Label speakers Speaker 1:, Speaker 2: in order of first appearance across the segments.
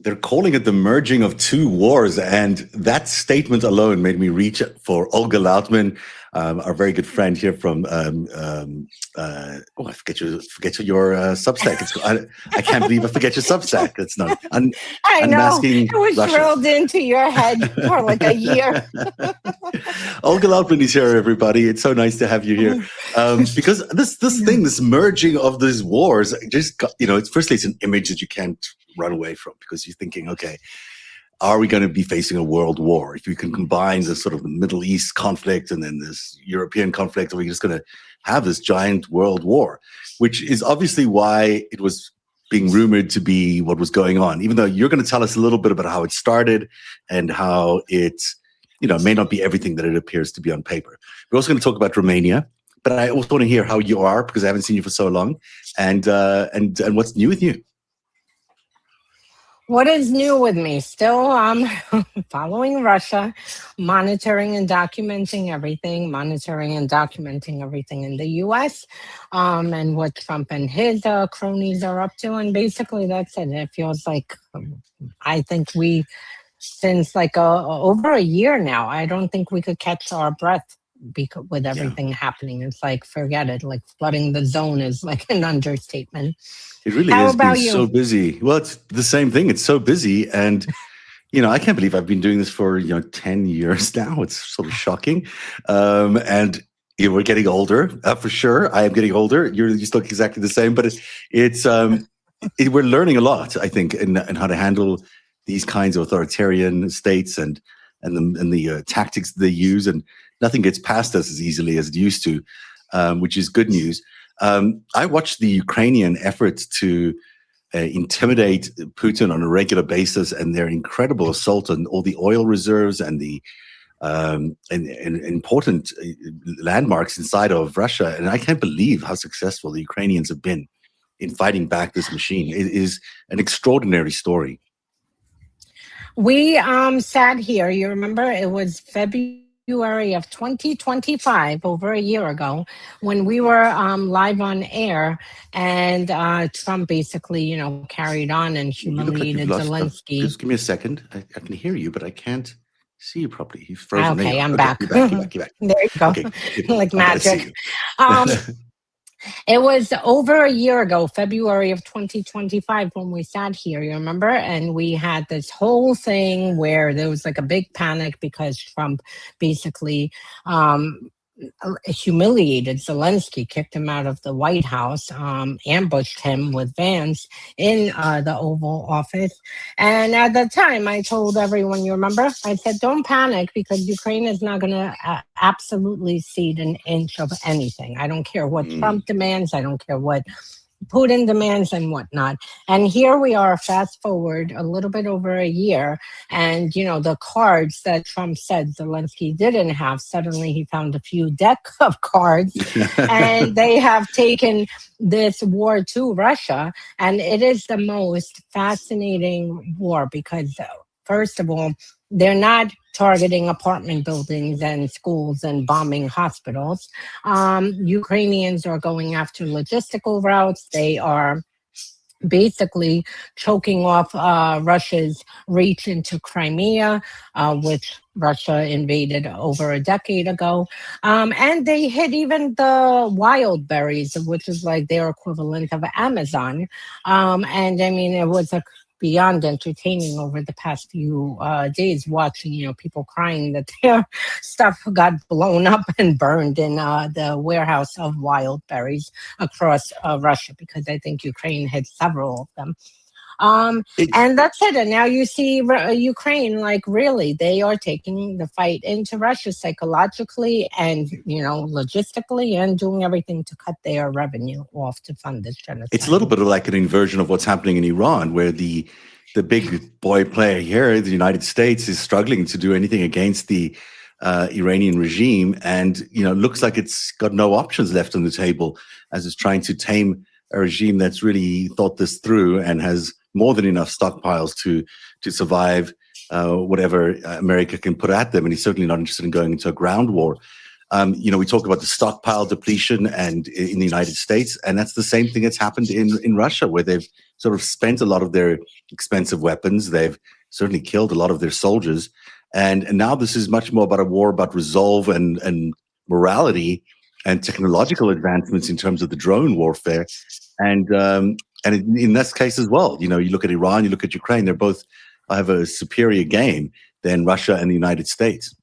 Speaker 1: they're calling it the merging of two wars. And that statement alone made me reach for Olga Lautman, our very good friend here from, I forget your Substack. I can't believe I forget your Substack. It's not.
Speaker 2: I know. It was
Speaker 1: Russia.
Speaker 2: drilled into your head for like a year.
Speaker 1: Olga Lautman is here, everybody. It's so nice to have you here. Because this merging of these wars, just firstly, it's an image that you can't run away from, because you're thinking, okay, are we going to be facing a world war? If you can combine the sort of Middle East conflict and then this European conflict, are we just going to have this giant world war? Which is obviously why it was being rumored to be what was going on, even though you're going to tell us a little bit about how it started and how it, may not be everything that it appears to be on paper. We're also going to talk about Romania, but I also want to hear how you are, because I haven't seen you for so long, and what's new with you.
Speaker 2: What is new with me? Still following Russia, monitoring and documenting everything in the U.S. And what Trump and his cronies are up to. And basically that's it. It feels like, I think since like over a year now, I don't think we could catch our breath with everything happening. It's like, forget it. Like flooding the zone is like an understatement.
Speaker 1: It really has been so busy. Well, it's the same thing. It's so busy. And, I can't believe I've been doing this for, 10 years now. It's sort of shocking. And we're getting older, for sure. I am getting older. You still look exactly the same. But we're learning a lot, I think, in how to handle these kinds of authoritarian states and the tactics they use. And nothing gets past us as easily as it used to, which is good news. I watched the Ukrainian efforts to intimidate Putin on a regular basis, and their incredible assault on all the oil reserves and the and important landmarks inside of Russia. And I can't believe how successful the Ukrainians have been in fighting back this machine. It is an extraordinary story.
Speaker 2: We sat here, you remember, it was February of 2025, over a year ago, when we were live on air, and Trump basically, carried on and humiliated Zelensky.
Speaker 1: Just give me a second. I can hear you, but I can't see you properly. You've frozen.
Speaker 2: Okay, I'm
Speaker 1: back.
Speaker 2: You're back. There you go.
Speaker 1: Okay,
Speaker 2: like magic. It was over a year ago, February of 2025, when we sat here, you remember? And we had this whole thing where there was like a big panic because Trump basically humiliated Zelensky, kicked him out of the White House, ambushed him with Vance in the Oval Office. And at the time, I told everyone, you remember, I said, don't panic, because Ukraine is not going to absolutely cede an inch of anything. I don't care what Trump demands. I don't care what Putin demands and whatnot. And here we are, fast forward a little bit over a year, and the cards that Trump said Zelensky didn't have, suddenly he found a few deck of cards, and they have taken this war to Russia. And it is the most fascinating war because, first of all, they're not targeting apartment buildings and schools and bombing hospitals. Ukrainians are going after logistical routes. They are basically choking off Russia's reach into Crimea, which Russia invaded over a decade ago. And they hit even the wild berries, which is like their equivalent of Amazon. And I mean, it was beyond entertaining over the past few days, watching people crying that their stuff got blown up and burned in the warehouse of wild berries across Russia, because I think Ukraine had several of them. And that's it. And now you see Ukraine, like, really, they are taking the fight into Russia psychologically and, logistically, and doing everything to cut their revenue off to fund this genocide.
Speaker 1: It's a little bit of like an inversion of what's happening in Iran, where the big boy player here, the United States, is struggling to do anything against the Iranian regime, and looks like it's got no options left on the table as it's trying to tame a regime that's really thought this through and has more than enough stockpiles to survive whatever America can put at them. And he's certainly not interested in going into a ground war. We talk about the stockpile depletion and in the United States, and that's the same thing that's happened in Russia, where they've sort of spent a lot of their expensive weapons. They've certainly killed a lot of their soldiers. And now this is much more about a war about resolve and morality and technological advancements in terms of the drone warfare. And in this case as well, you look at Iran, you look at Ukraine, they both have a superior game than Russia and the United States.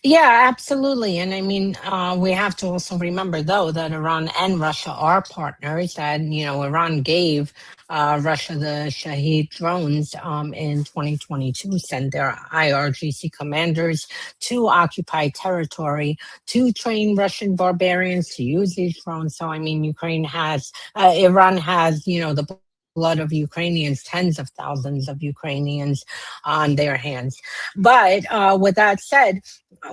Speaker 2: Yeah, absolutely. And I mean, we have to also remember, though, that Iran and Russia are partners. And, Iran gave Russia the Shahed drones in 2022, sent their IRGC commanders to occupy territory to train Russian barbarians to use these drones. So, I mean, Iran has, the blood of Ukrainians, tens of thousands of Ukrainians on their hands. But with that said,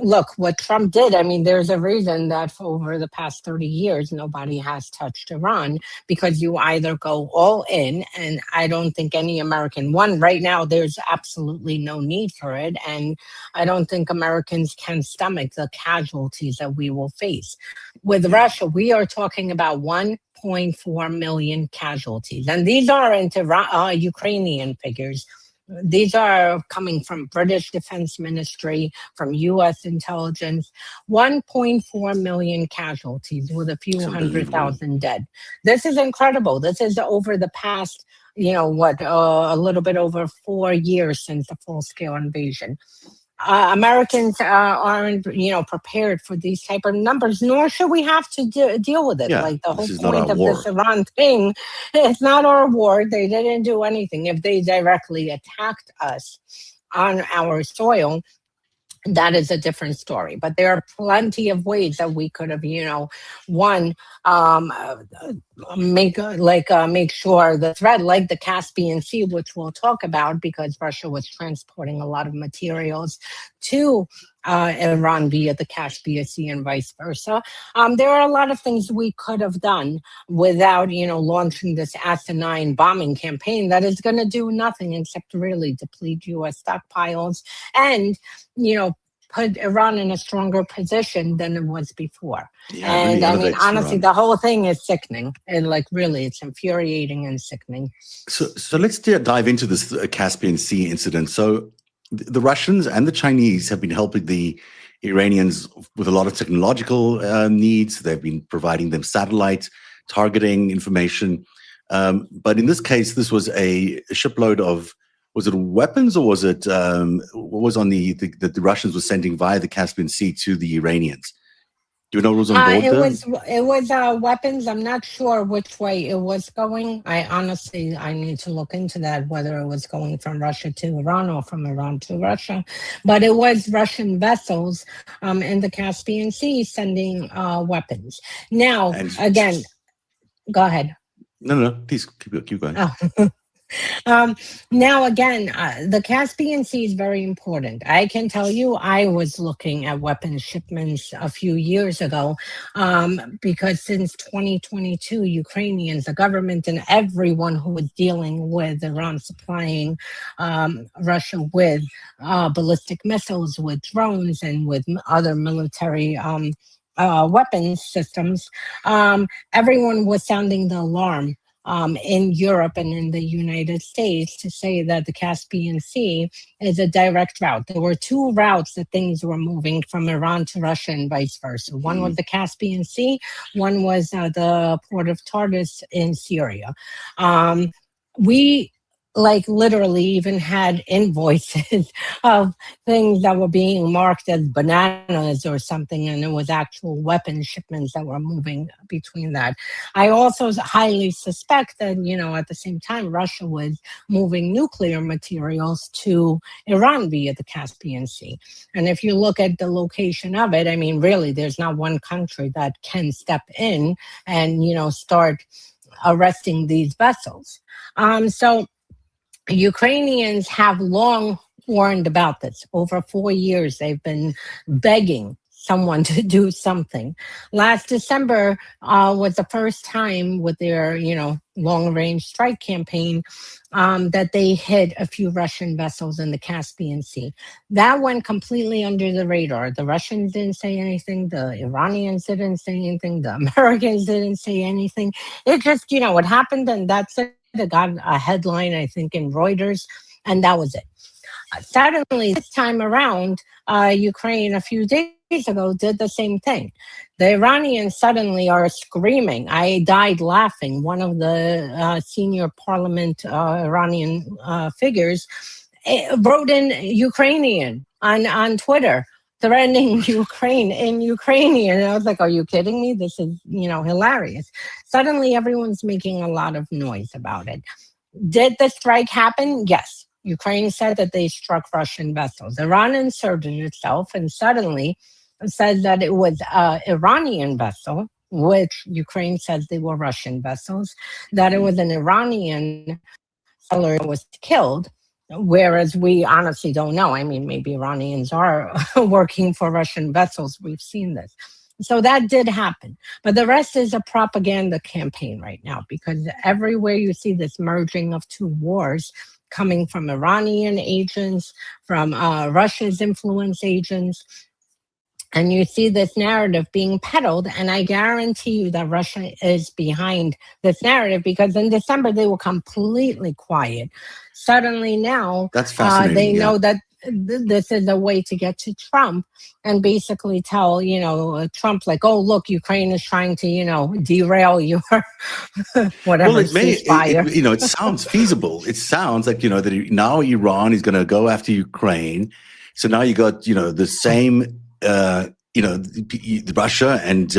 Speaker 2: look, what Trump did, I mean, there's a reason that for over the past 30 years, nobody has touched Iran, because you either go all in, and I don't think any American, right now, there's absolutely no need for it. And I don't think Americans can stomach the casualties that we will face. With Russia, we are talking about 1.4 million casualties. And these aren't Ukrainian figures. These are coming from British Defense Ministry, from U.S. intelligence. 1.4 million casualties with a few 100,000 dead. This is incredible. This is over the past, a little bit over 4 years since the full-scale invasion. Americans aren't, prepared for these type of numbers, nor should we have to deal with it.
Speaker 1: Yeah,
Speaker 2: like the whole point of this Iran thing, it's not our war. They didn't do anything. If they directly attacked us on our soil, that is a different story. But there are plenty of ways that we could have, make sure the threat, like the Caspian Sea, which we'll talk about, because Russia was transporting a lot of materials to Iran via the Caspian Sea and vice versa. There are a lot of things we could have done without, launching this asinine bombing campaign that is going to do nothing except really deplete U.S. stockpiles and, put Iran in a stronger position than it was before.
Speaker 1: Yeah, and really, I mean,
Speaker 2: honestly, the whole thing is sickening. And really, it's infuriating and sickening.
Speaker 1: So let's dive into this Caspian Sea incident. So the Russians and the Chinese have been helping the Iranians with a lot of technological needs. They've been providing them satellite targeting information. But in this case, this was a shipload of, was it weapons, or was it what was on the Russians were sending via the Caspian Sea to the Iranians? Do you know what was on board
Speaker 2: It was weapons. I'm not sure which way it was going. I need to look into that, whether it was going from Russia to Iran or from Iran to Russia. But it was Russian vessels in the Caspian Sea sending weapons. Now, again, go ahead.
Speaker 1: No, please keep going.
Speaker 2: Oh. Now, again, the Caspian Sea is very important. I can tell you, I was looking at weapons shipments a few years ago because since 2022, Ukrainians, the government, and everyone who was dealing with Iran supplying Russia with ballistic missiles, with drones, and with other military weapons systems, everyone was sounding the alarm in Europe and in the United States to say that the Caspian Sea is a direct route. There were two routes that things were moving from Iran to Russia and vice versa. One was the Caspian Sea, one was the port of Tartus in Syria. We literally even had invoices of things that were being marked as bananas or something, and it was actual weapon shipments that were moving between that. I also highly suspect that, at the same time, Russia was moving nuclear materials to Iran via the Caspian Sea. And if you look at the location of it, I mean, really, there's not one country that can step in and, start arresting these vessels. So Ukrainians have long warned about this. Over 4 years, they've been begging, someone to do something. Last December was the first time with their, long-range strike campaign that they hit a few Russian vessels in the Caspian Sea. That went completely under the radar. The Russians didn't say anything. The Iranians didn't say anything. The Americans didn't say anything. It just, it happened, and that's it. It got a headline, I think, in Reuters, and that was it. Suddenly, this time around, Ukraine a few days ago did the same thing. The Iranians suddenly are screaming. I died laughing. One of the senior parliament Iranian figures wrote in Ukrainian on Twitter, threatening Ukraine in Ukrainian. And I was like, are you kidding me? This is, hilarious. Suddenly, everyone's making a lot of noise about it. Did the strike happen? Yes. Ukraine said that they struck Russian vessels. Iran inserted itself and suddenly said that it was an Iranian vessel, which Ukraine says they were Russian vessels, that it was an Iranian seller that was killed, whereas we honestly don't know. I mean, maybe Iranians are working for Russian vessels. We've seen this. So that did happen. But the rest is a propaganda campaign right now, because everywhere you see this merging of two wars, coming from Iranian agents, from Russia's influence agents. And you see this narrative being peddled, and I guarantee you that Russia is behind this narrative, because in December they were completely quiet. Suddenly now
Speaker 1: that's fascinating.
Speaker 2: They know that this is a way to get to Trump and basically tell, Trump, like, oh, look, Ukraine is trying to, derail your whatever.
Speaker 1: Well, it sounds feasible. It sounds like, that now Iran is going to go after Ukraine. So now you got, the same, Russia and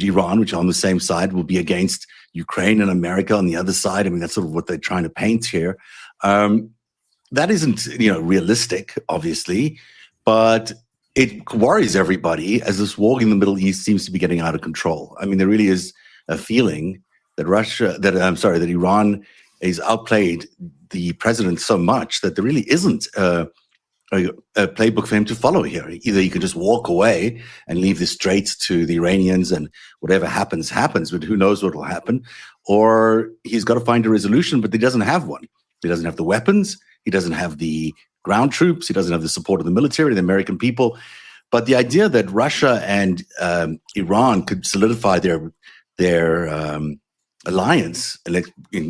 Speaker 1: Iran, which are on the same side, will be against Ukraine and America on the other side. I mean, that's sort of what they're trying to paint here. That isn't, realistic, obviously, but it worries everybody as this war in the Middle East seems to be getting out of control. I mean, there really is a feeling that that Iran has outplayed the president so much that there really isn't a playbook for him to follow here. Either he can just walk away and leave the straits to the Iranians and whatever happens, but who knows what will happen, or he's got to find a resolution, but he doesn't have one. He doesn't have the weapons. He doesn't have the ground troops. He doesn't have the support of the military, the American people. But the idea that Russia and Iran could solidify their alliance, and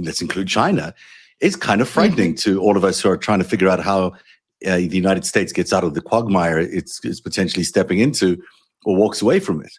Speaker 1: let's include China, is kind of frightening to all of us who are trying to figure out how the United States gets out of the quagmire it's potentially stepping into or walks away from it.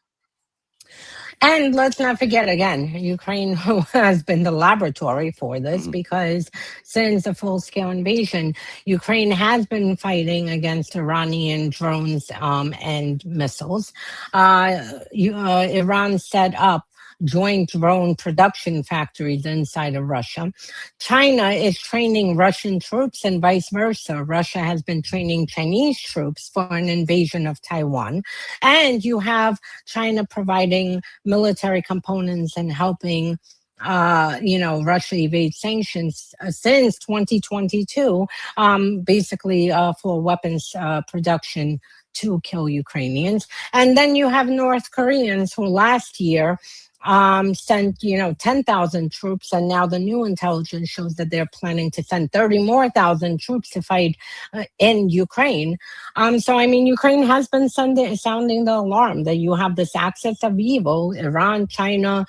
Speaker 2: And let's not forget, again, Ukraine has been the laboratory for this, because since the full-scale invasion, Ukraine has been fighting against Iranian drones and missiles. Iran set up joint drone production factories inside of Russia. China is training Russian troops and vice versa. Russia has been training Chinese troops for an invasion of Taiwan. And you have China providing military components and helping Russia evade sanctions since 2022, basically for weapons production to kill Ukrainians. And then you have North Koreans who last year sent 10,000 troops, and now the new intelligence shows that they're planning to send 30 more thousand troops to fight in Ukraine. So I mean, Ukraine has been sounding the alarm that you have this axis of evil: Iran, China,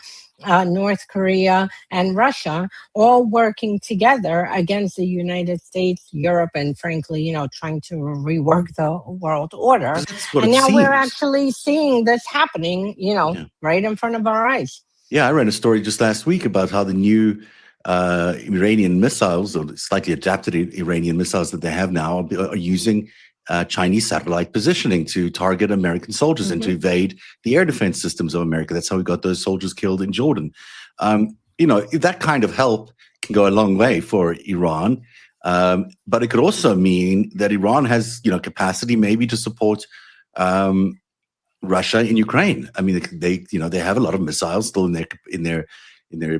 Speaker 2: North Korea, and Russia, all working together against the United States, Europe, and frankly, trying to rework the world order. And now we're actually seeing this happening, right in front of our eyes.
Speaker 1: Yeah, I read a story just last week about how the new Iranian missiles, or slightly adapted Iranian missiles that they have now, are using Chinese satellite positioning to target American soldiers and to evade the air defense systems of America. That's how we got those soldiers killed in Jordan. That kind of help can go a long way for Iran, but it could also mean that Iran has, capacity maybe to support Russia in Ukraine. I mean, they have a lot of missiles still in their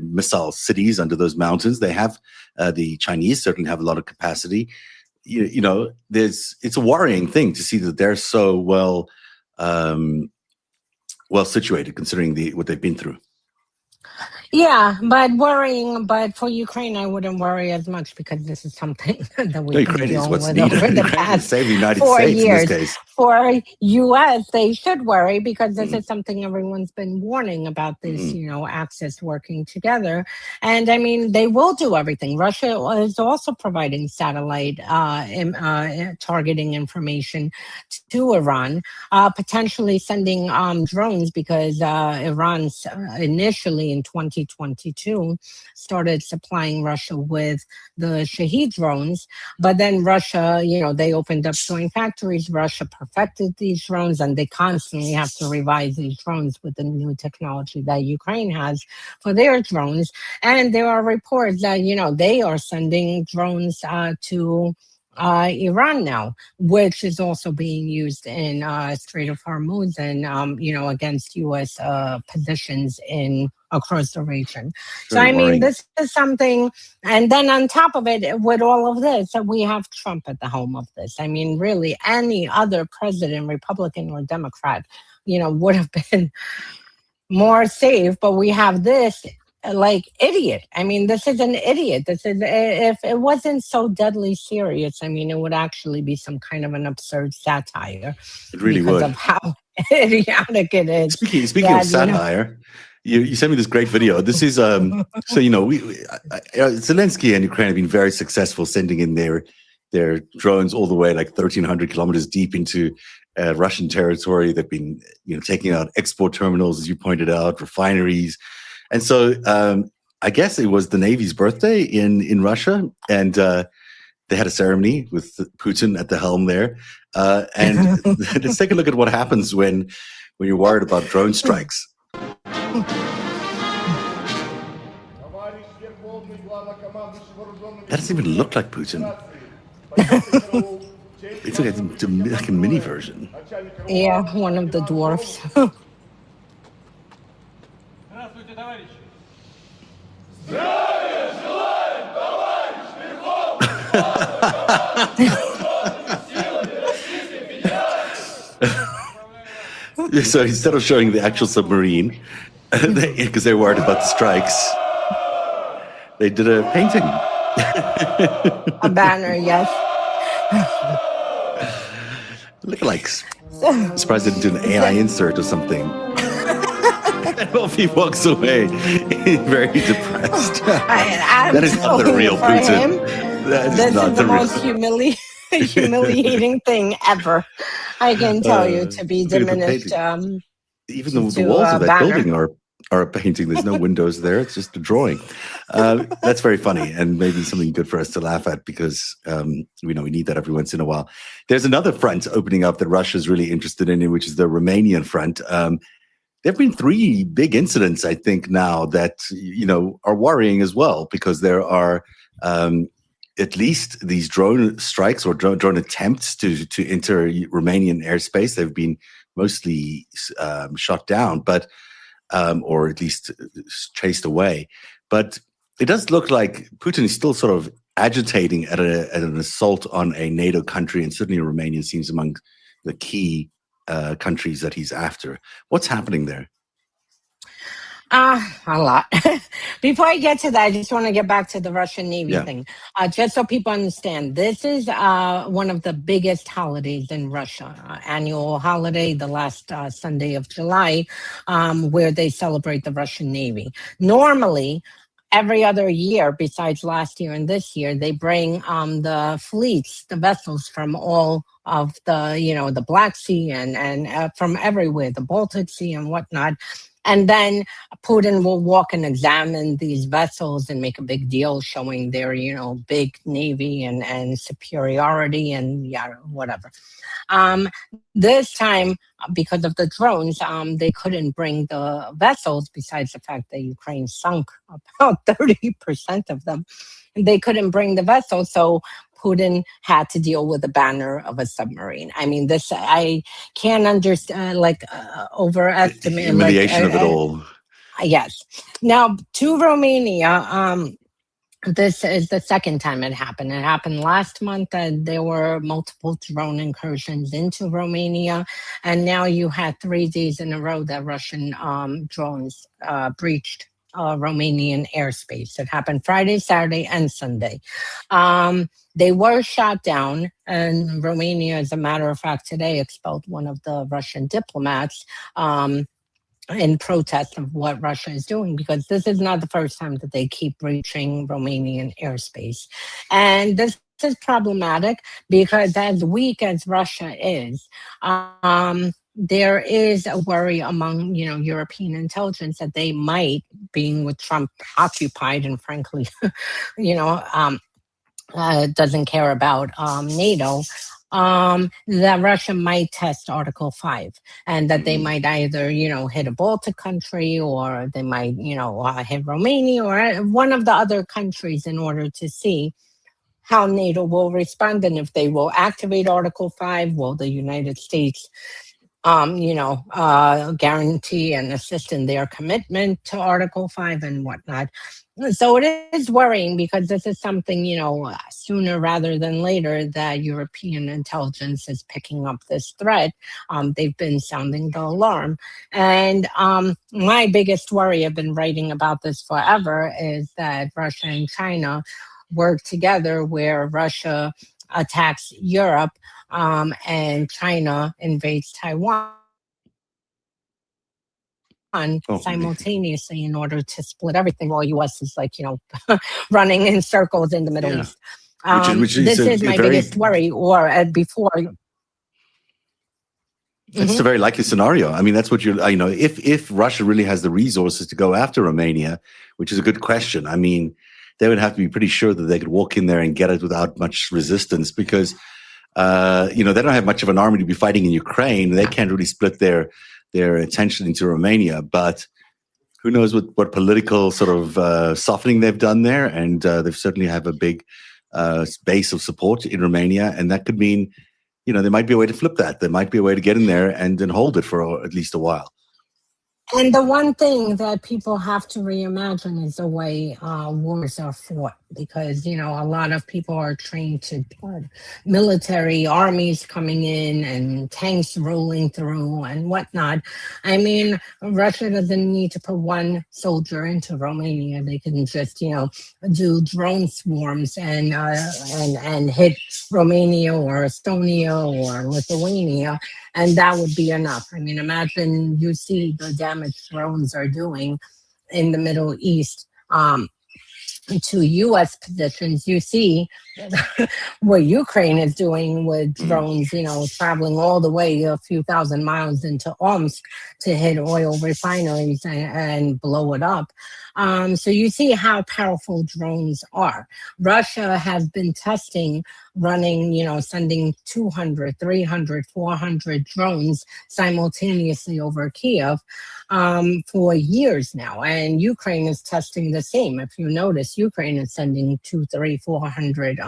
Speaker 1: missile cities under those mountains. They have the Chinese certainly have a lot of capacity. it's a worrying thing to see that they're so well situated considering what they've been through.
Speaker 2: Yeah, but for Ukraine, I wouldn't worry as much because this is something that we've been dealing with over the past
Speaker 1: save the United
Speaker 2: 4
Speaker 1: States
Speaker 2: years.
Speaker 1: In this case.
Speaker 2: For U.S., they should worry because this is something everyone's been warning about this, axis working together. And I mean, they will do everything. Russia is also providing satellite targeting information to Iran, potentially sending drones because Iran initially in 2022 started supplying Russia with the Shahed drones, but then Russia, they opened up joint factories. Russia perfected these drones, and they constantly have to revise these drones with the new technology that Ukraine has for their drones. And there are reports that, they are sending drones to Iran now, which is also being used in Strait of Hormuz and against U.S. positions across the region. So I mean, this is something. And then on top of it, with all of this, we have Trump at the helm of this. I mean, really, any other president, Republican or Democrat, would have been more safe. But we have this. Idiot. I mean, this is an idiot. This is, if it wasn't so deadly serious, I mean, it would actually be some kind of an absurd satire.
Speaker 1: It really
Speaker 2: because
Speaker 1: would.
Speaker 2: Of how idiotic it is.
Speaker 1: Speaking of satire, you sent me this great video. This is Zelensky and Ukraine have been very successful sending in their drones all the way 1,300 kilometers deep into Russian territory. They've been taking out export terminals, as you pointed out, refineries. And so I guess it was the Navy's birthday in Russia, and they had a ceremony with Putin at the helm there. And let's take a look at what happens when you're worried about drone strikes. That doesn't even look like Putin. It's like a mini version.
Speaker 2: Yeah, one of the dwarfs.
Speaker 1: So instead of showing the actual submarine, because they're worried about the strikes, they did a painting.
Speaker 2: A banner, yes.
Speaker 1: Look like surprised they didn't do an AI insert or something. And off he walks away, very depressed. That is not the real Putin.
Speaker 2: This is the most humiliating thing ever. I can tell you, to be diminished.
Speaker 1: Even the walls of that building are a painting. There's no windows there. It's just a drawing. That's very funny, and maybe something good for us to laugh at because we need that every once in a while. There's another front opening up that Russia's really interested in, which is the Romanian front. There have been 3 big incidents, I think, now that are worrying as well, because there are at least these drone strikes or drone attempts to enter Romanian airspace. They've been mostly shot down, but or at least chased away. But it does look like Putin is still sort of agitating at an assault on a NATO country, and certainly Romania seems among the key countries that he's after. What's happening there?
Speaker 2: A lot. Before I get to that, I just want to get back to the Russian Navy thing. Just so people understand, this is one of the biggest holidays in Russia, annual holiday, the last Sunday of July, where they celebrate the Russian Navy. Normally, every other year, besides last year and this year, they bring the fleets, the vessels from all of the, the Black Sea and from everywhere, the Baltic Sea and whatnot. And then Putin will walk and examine these vessels and make a big deal showing their, big navy and superiority and whatever. This time, because of the drones, they couldn't bring the vessels, besides the fact that Ukraine sunk about 30% of them. They couldn't bring the vessels, so Putin had to deal with the banner of a submarine. I mean, this, I can't understand, overestimate.
Speaker 1: The humiliation of it all.
Speaker 2: Yes. Now, to Romania, This is the second time it happened. It happened last month, and there were multiple drone incursions into Romania. And now you had 3 days in a row that Russian drones breached Romanian airspace. It happened Friday, Saturday, and Sunday. They were shot down, and Romania, as a matter of fact, today expelled one of the Russian diplomats. In protest of what Russia is doing, because this is not the first time that they keep breaching Romanian airspace. And this is problematic because, as weak as Russia is, there is a worry among European intelligence that they might, being with Trump occupied and frankly, doesn't care about NATO, that Russia might test Article 5 and that they might either, hit a Baltic country, or they might, hit Romania or one of the other countries in order to see how NATO will respond. And if they will activate Article 5, will the United States guarantee and assist in their commitment to Article 5 and whatnot. So it is worrying because this is something, sooner rather than later, that European intelligence is picking up this threat. They've been sounding the alarm. And my biggest worry, I've been writing about this forever, is that Russia and China work together, where Russia attacks Europe and China invades Taiwan simultaneously in order to split everything, while U.S. is running in circles in the Middle East. This is my biggest worry. Or before.
Speaker 1: It's a very likely scenario. I mean, that's what if Russia really has the resources to go after Romania, which is a good question. I mean, they would have to be pretty sure that they could walk in there and get it without much resistance, because they don't have much of an army to be fighting in Ukraine. They can't really split their attention into Romania. But who knows what political sort of softening they've done there. And they certainly have a big base of support in Romania. And that could mean, there might be a way to flip that. There might be a way to get in there and then hold it for at least a while.
Speaker 2: And the one thing that people have to reimagine is the way wars are fought, because, a lot of people are trained to military armies coming in and tanks rolling through and whatnot. I mean, Russia doesn't need to put one soldier into Romania. They can just, do drone swarms and hit Romania or Estonia or Lithuania, and that would be enough. I mean, imagine you see the damage drones are doing in the Middle East to U.S. positions. You see what Ukraine is doing with drones, traveling all the way a few thousand miles into Omsk to hit oil refineries and blow it up. So you see how powerful drones are. Russia has been testing running, sending 200, 300, 400 drones simultaneously over Kiev for years now. And Ukraine is testing the same. If you notice, Ukraine is sending 200, 300, 400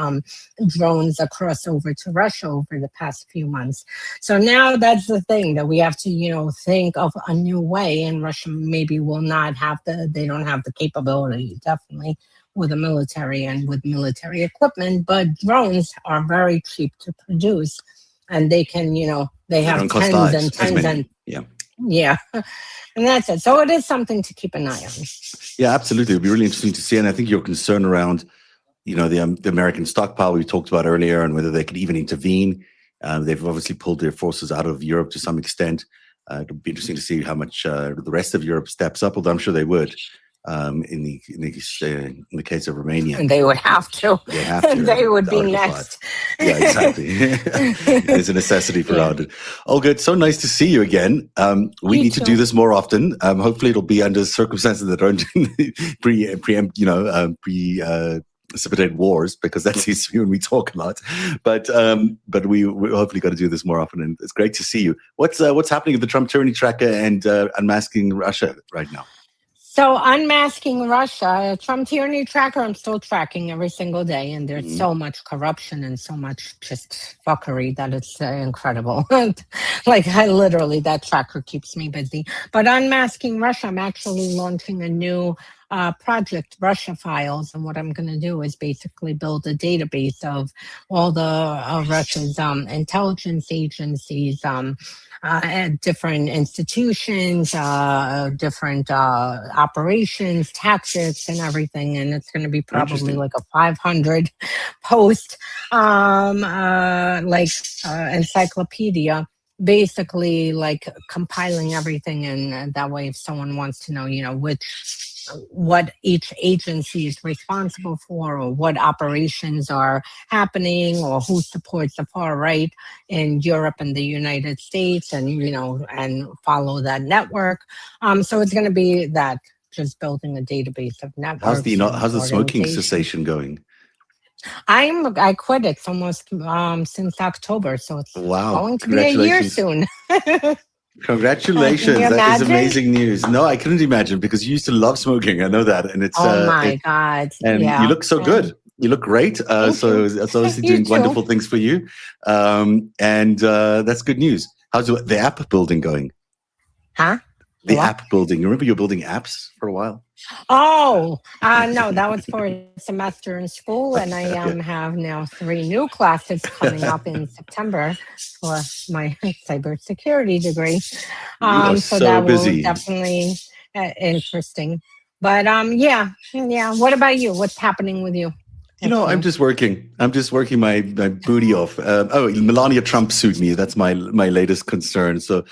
Speaker 2: drones across over to Russia over the past few months. So now that's the thing, that we have to, think of a new way. And Russia maybe will not have they don't have the capability, definitely, with the military and with military equipment, but drones are very cheap to produce, and they can, they have tens and tens and yeah. And that's it. So it is something to keep an eye on.
Speaker 1: Yeah, absolutely. It'll be really interesting to see. And I think your concern around, the American stockpile we talked about earlier, and whether they could even intervene. They've obviously pulled their forces out of Europe to some extent. It'll be interesting to see how much the rest of Europe steps up, although I'm sure they would. In the case of Romania,
Speaker 2: and they would have to. They would be next.
Speaker 1: Yeah, exactly. It's a necessity for around it. Olga, it's so nice to see you again. We need to do this more often. Hopefully, it'll be under circumstances that don't precipitate wars, because that seems to be when we talk a lot. But we hopefully got to do this more often, and it's great to see you. What's happening with the Trump tyranny tracker and unmasking Russia right now?
Speaker 2: So unmasking Russia, Trump tyranny tracker, I'm still tracking every single day. And there's so much corruption and so much just fuckery that it's incredible. Literally, that tracker keeps me busy. But unmasking Russia, I'm actually launching a new project Russia Files, and what I'm going to do is basically build a database of all the Russia's intelligence agencies, at different institutions, different operations, tactics, and everything. And it's going to be probably like a 500 post encyclopedia, basically like compiling everything. And that way, if someone wants to know, what each agency is responsible for, or what operations are happening, or who supports the far right in Europe and the United States, and and follow that network. So it's going to be that, just building a database of networks.
Speaker 1: How's the smoking cessation going?
Speaker 2: I quit it almost since October, so it's going to be a year soon.
Speaker 1: Congratulations. That is amazing news. No, I couldn't imagine, because you used to love smoking. I know that. And it's
Speaker 2: God.
Speaker 1: And you look so good. You look great. So that's obviously doing wonderful things for you. And that's good news. How's the app building going?
Speaker 2: Huh?
Speaker 1: The app building. You remember you were building apps for a while?
Speaker 2: Oh, no, that was for a semester in school. And I have now 3 new classes coming up in September for my cybersecurity degree. So that busy. Was definitely interesting. But yeah. What about you? What's happening with you?
Speaker 1: I'm just working. My booty off. Melania Trump sued me. That's my latest concern. So,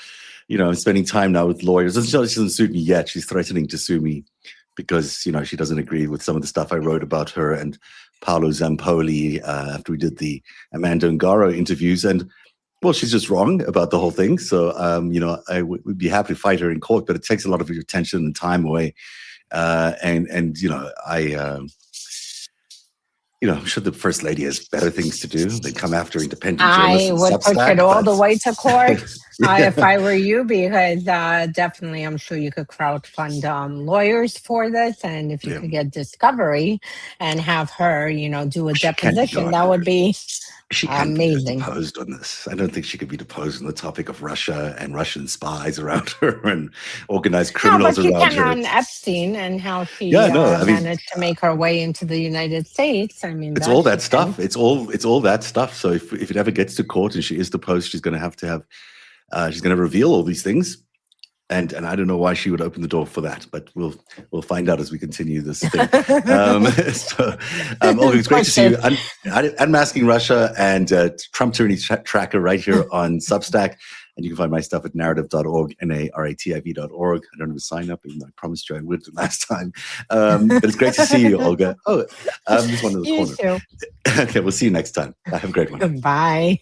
Speaker 1: I'm spending time now with lawyers. She doesn't sue me yet. She's threatening to sue me because, she doesn't agree with some of the stuff I wrote about her and Paolo Zampoli after we did the Amanda Ungaro interviews. And, well, she's just wrong about the whole thing. So, I would be happy to fight her in court, but it takes a lot of your attention and time away. I'm sure the First Lady has better things to do than come after independent journalists.
Speaker 2: I would push it all the way to court if I were you, because definitely I'm sure you could crowdfund lawyers for this. And if you could get Discovery and have her, do a deposition, that would be
Speaker 1: She can't be deposed on this. I don't think she could be deposed on the topic of Russia and Russian spies around her and organized criminals around her.
Speaker 2: But you can on Epstein and how she managed to make her way into the United States. I mean,
Speaker 1: it's all that stuff. It's all that stuff. So if it ever gets to court and she is deposed, she's going to she's going to reveal all these things. And I don't know why she would open the door for that, but we'll find out as we continue this thing. Olga, it's great to see you. Unmasking Russia and Trump Tyranny Tracker right here on Substack. And you can find my stuff at narrative.org, narativ.org. I don't have a sign up, even though I promised you I would last time. But it's great to see you, Olga. Oh, this one in the corner.
Speaker 2: You too.
Speaker 1: Okay, we'll see you next time. Have a great one.
Speaker 2: Bye.